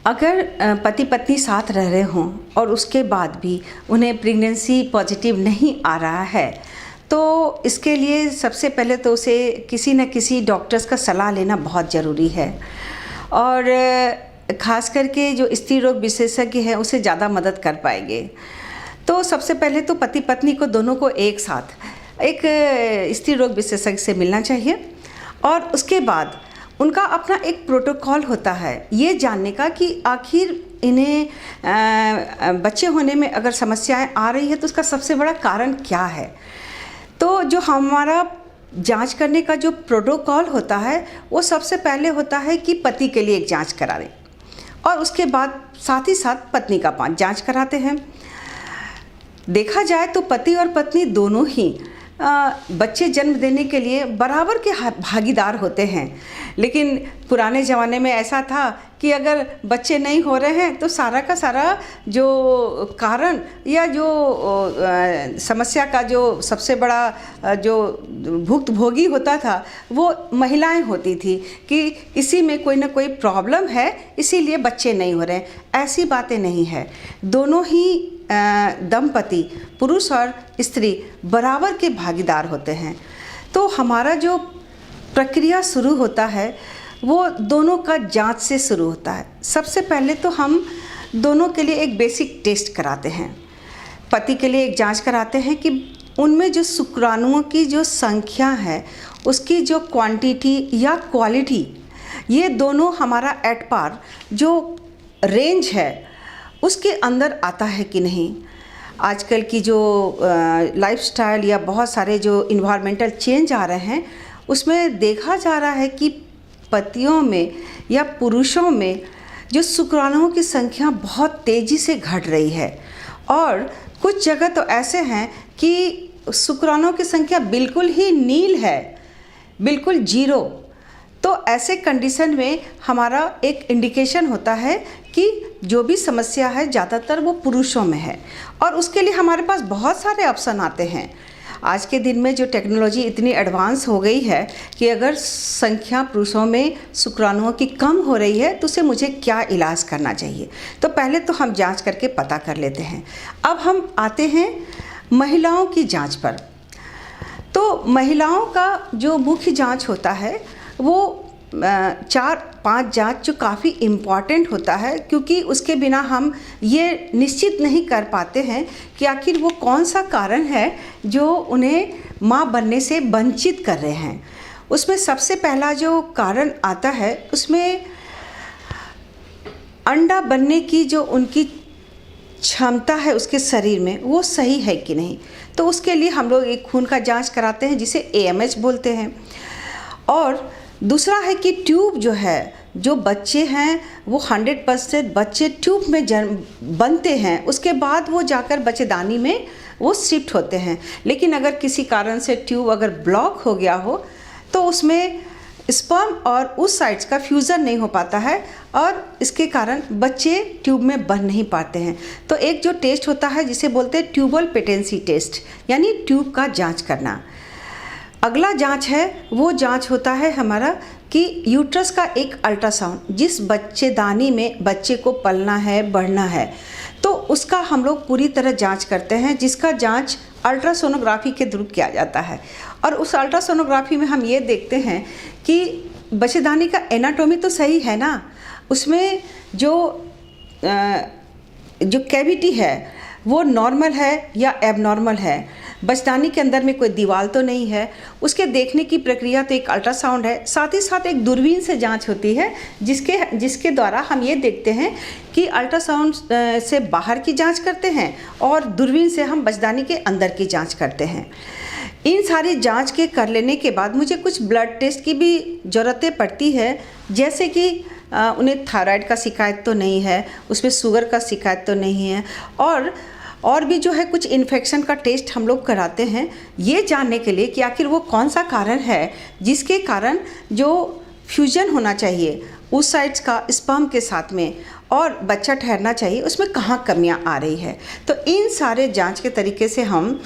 अगर पति पत्नी साथ रह रहे हों और उसके बाद भी उन्हें प्रेगनेंसी पॉजिटिव नहीं आ रहा है, तो इसके लिए सबसे पहले तो उसे किसी न किसी डॉक्टर्स का सलाह लेना बहुत ज़रूरी है। और ख़ास करके जो स्त्री रोग विशेषज्ञ हैं उसे ज़्यादा मदद कर पाएंगे। तो सबसे पहले तो पति पत्नी को दोनों को एक साथ एक स्त्री रोग विशेषज्ञ से मिलना चाहिए और उसके बाद उनका अपना एक प्रोटोकॉल होता है ये जानने का कि आखिर इन्हें बच्चे होने में अगर समस्याएं आ रही है तो उसका सबसे बड़ा कारण क्या है। तो जो हमारा जांच करने का जो प्रोटोकॉल होता है वो सबसे पहले होता है कि पति के लिए एक जांच करा दें और उसके बाद साथ ही साथ पत्नी का जांच कराते हैं। देखा जाए तो पति और पत्नी दोनों ही बच्चे जन्म देने के लिए बराबर के भागीदार होते हैं, लेकिन पुराने ज़माने में ऐसा था कि अगर बच्चे नहीं हो रहे हैं तो सारा का सारा जो कारण या जो समस्या का जो सबसे बड़ा जो भुक्तभोगी होता था वो महिलाएं होती थी कि इसी में कोई ना कोई प्रॉब्लम है इसीलिए बच्चे नहीं हो रहे हैं। ऐसी बातें नहीं है, दोनों ही दंपति पुरुष और स्त्री बराबर के भागीदार होते हैं। तो हमारा जो प्रक्रिया शुरू होता है वो दोनों का जांच से शुरू होता है। सबसे पहले तो हम दोनों के लिए एक बेसिक टेस्ट कराते हैं। पति के लिए एक जांच कराते हैं कि उनमें जो शुक्राणुओं की जो संख्या है उसकी जो क्वांटिटी या क्वालिटी ये दोनों हमारा एट पार जो रेंज है उसके अंदर आता है कि नहीं। आजकल की जो लाइफस्टाइल या बहुत सारे जो इन्वायरमेंटल चेंज आ रहे हैं उसमें देखा जा रहा है कि पतियों में या पुरुषों में जो शुक्राणुओं की संख्या बहुत तेज़ी से घट रही है और कुछ जगह तो ऐसे हैं कि शुक्राणुओं की संख्या बिल्कुल ही नील है, बिल्कुल जीरो। तो ऐसे कंडीशन में हमारा एक इंडिकेशन होता है कि जो भी समस्या है ज़्यादातर वो पुरुषों में है और उसके लिए हमारे पास बहुत सारे ऑप्शन आते हैं। आज के दिन में जो टेक्नोलॉजी इतनी एडवांस हो गई है कि अगर संख्या पुरुषों में शुक्राणुओं की कम हो रही है तो उसे मुझे क्या इलाज करना चाहिए। तो पहले तो हम जांच करके पता कर लेते हैं। अब हम आते हैं महिलाओं की जांच पर। तो महिलाओं का जो मुख्य जांच होता है वो 4-5 जांच जो काफ़ी इम्पॉर्टेंट होता है, क्योंकि उसके बिना हम ये निश्चित नहीं कर पाते हैं कि आखिर वो कौन सा कारण है जो उन्हें माँ बनने से वंचित कर रहे हैं। उसमें सबसे पहला जो कारण आता है उसमें अंडा बनने की जो उनकी क्षमता है उसके शरीर में वो सही है कि नहीं। तो उसके लिए हम लोग एक खून का जांच कराते हैं जिसे AMH बोलते हैं। और दूसरा है कि ट्यूब जो है, जो बच्चे हैं वो 100% बच्चे ट्यूब में बनते हैं, उसके बाद वो जाकर बच्चेदानी में वो शिफ्ट होते हैं। लेकिन अगर किसी कारण से ट्यूब अगर ब्लॉक हो गया हो तो उसमें स्पर्म और उस साइड्स का फ्यूज़न नहीं हो पाता है और इसके कारण बच्चे ट्यूब में बन नहीं पाते हैं। तो एक जो टेस्ट होता है जिसे बोलते हैं ट्यूबल पेटेंसी टेस्ट, यानी ट्यूब का जांच करना। अगला जांच है वो जांच होता है हमारा कि यूट्रस का एक अल्ट्रासाउंड, जिस बच्चेदानी में बच्चे को पलना है बढ़ना है तो उसका हम लोग पूरी तरह जांच करते हैं, जिसका जांच अल्ट्रासोनोग्राफी के थ्रू किया जाता है। और उस अल्ट्रासोनोग्राफी में हम ये देखते हैं कि बच्चेदानी का एनाटॉमी तो सही है ना, उसमें जो कैविटी है वो नॉर्मल है या एबनॉर्मल है, बच्चेदानी के अंदर में कोई दीवार तो नहीं है। उसके देखने की प्रक्रिया तो एक अल्ट्रासाउंड है, साथ ही साथ एक दूरबीन से जांच होती है जिसके द्वारा हम ये देखते हैं कि अल्ट्रासाउंड से बाहर की जांच करते हैं और दूरबीन से हम बच्चेदानी के अंदर की जांच करते हैं। इन सारी जांच के कर लेने के बाद मुझे कुछ ब्लड टेस्ट की भी ज़रूरतें पड़ती है, जैसे कि उन्हें थायराइड का शिकायत तो नहीं है, उसमें शुगर का शिकायत तो नहीं है, और भी जो है कुछ इन्फेक्शन का टेस्ट हम लोग कराते हैं ये जानने के लिए कि आखिर वो कौन सा कारण है जिसके कारण जो फ्यूजन होना चाहिए उस साइड्स का स्पर्म के साथ में और बच्चा ठहरना चाहिए उसमें कहाँ कमियां आ रही है। तो इन सारे जांच के तरीके से हम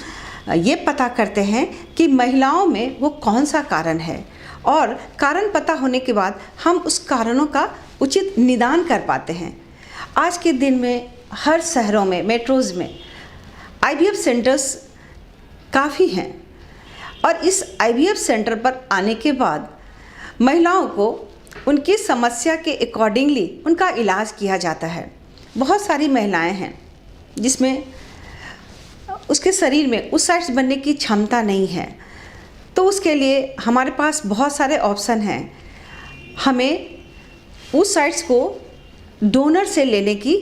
ये पता करते हैं कि महिलाओं में वो कौन सा कारण है और कारण पता होने के बाद हम उस कारणों का उचित निदान कर पाते हैं। आज के दिन में हर शहरों में, मेट्रोज़ में IVF सेंटर्स काफ़ी हैं और इस IVF सेंटर पर आने के बाद महिलाओं को उनकी समस्या के अकॉर्डिंगली उनका इलाज किया जाता है। बहुत सारी महिलाएं हैं जिसमें उसके शरीर में उस साइड्स बनने की क्षमता नहीं है, तो उसके लिए हमारे पास बहुत सारे ऑप्शन हैं। हमें उस साइड्स को डोनर से लेने की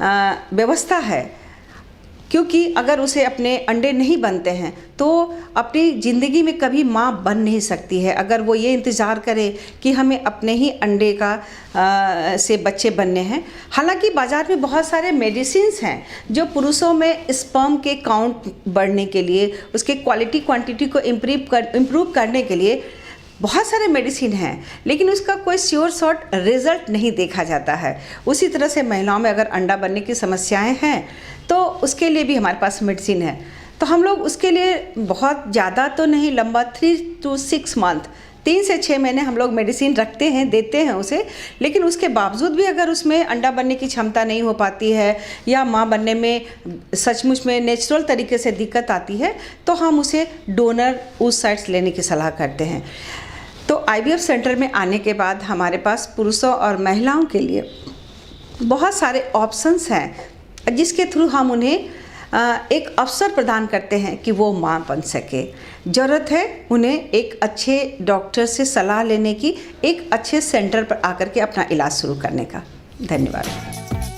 व्यवस्था है, क्योंकि अगर उसे अपने अंडे नहीं बनते हैं तो अपनी ज़िंदगी में कभी माँ बन नहीं सकती है। अगर वो ये इंतज़ार करे कि हमें अपने ही अंडे का से बच्चे बनने हैं। हालांकि बाज़ार में बहुत सारे मेडिसिन्स हैं जो पुरुषों में स्पर्म के काउंट बढ़ने के लिए, उसके क्वालिटी क्वांटिटी को इम्प्रूव करने के लिए बहुत सारे मेडिसिन हैं, लेकिन उसका कोई श्योर शॉर्ट रिज़ल्ट नहीं देखा जाता है। उसी तरह से महिलाओं में अगर अंडा बनने की समस्याएं हैं तो उसके लिए भी हमारे पास मेडिसिन है। तो हम लोग उसके लिए बहुत ज़्यादा तो नहीं, लंबा 3 to 6 मंथ, 3 से 6 महीने हम लोग मेडिसिन रखते हैं, देते हैं उसे। लेकिन उसके बावजूद भी अगर उसमें अंडा बनने की क्षमता नहीं हो पाती है या माँ बनने में सचमुच में नेचुरल तरीके से दिक्कत आती है तो हम उसे डोनर उस साइड्स लेने की सलाह करते हैं। तो IVF सेंटर में आने के बाद हमारे पास पुरुषों और महिलाओं के लिए बहुत सारे ऑप्शंस हैं जिसके थ्रू हम उन्हें एक अवसर प्रदान करते हैं कि वो माँ बन सके। ज़रूरत है उन्हें एक अच्छे डॉक्टर से सलाह लेने की, एक अच्छे सेंटर पर आकर के अपना इलाज शुरू करने का। धन्यवाद।